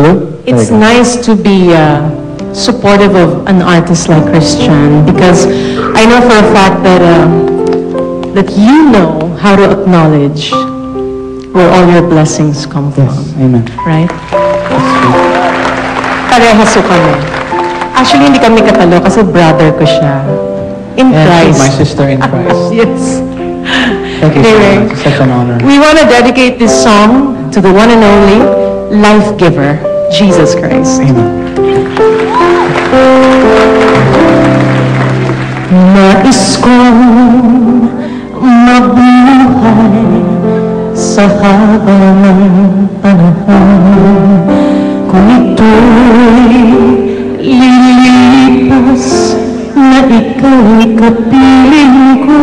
True? It's nice to be supportive of an artist like Christian, because I know for a fact that that you know how to acknowledge where all your blessings come from. Yes, amen. Right? Parehas ko kami. Actually, hindi kami katalo kasi brother ko siya. In And Christ. my sister in Christ. Yes. Thank you so Anyway, much. It's such an honor. we want to dedicate this song to the one and only life giver, Jesus Christ. Amen. Nais kong mabuhay sa haba ng panahon, kung ito'y lilipas na ika'y kapiling ko,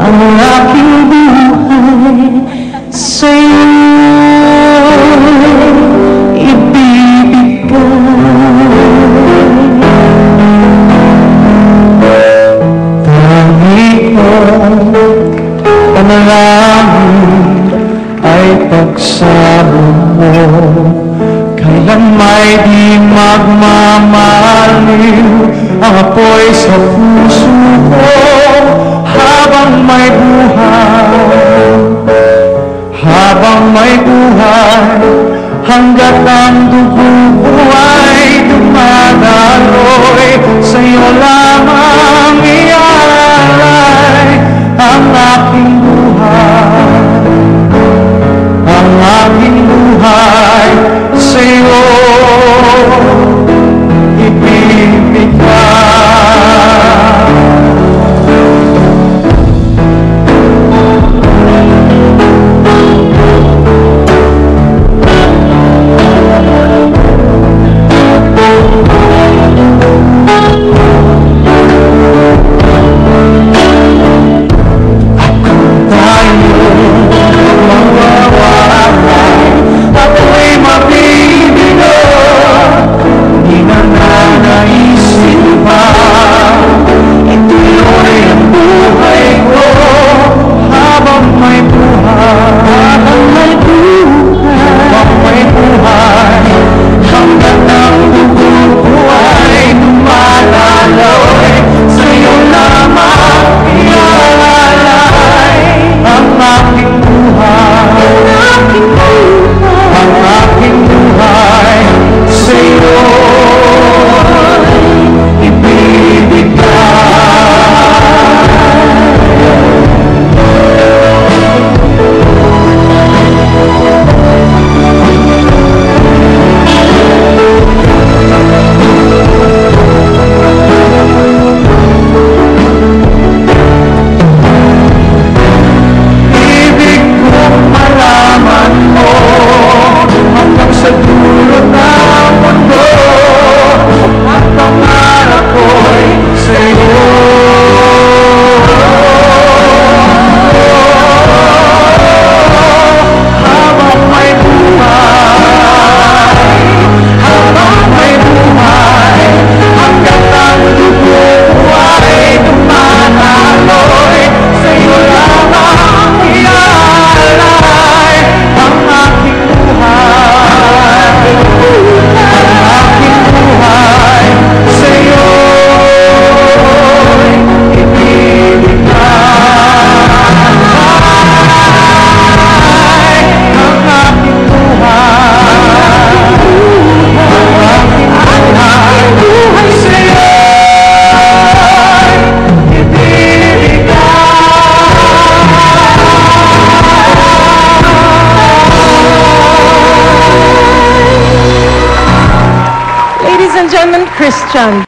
ang aking buhay sa'yo'y ibibigay. Dami kong panalangin ay pagsamo mo, kailan may di magmamaliw ang apoy sa puso ko, habang may buhay, hanggat ang dugo ko ay dumadaloy, sa'yo lamang ialay ang aking buhay, sa'yo ibibigay. Christian.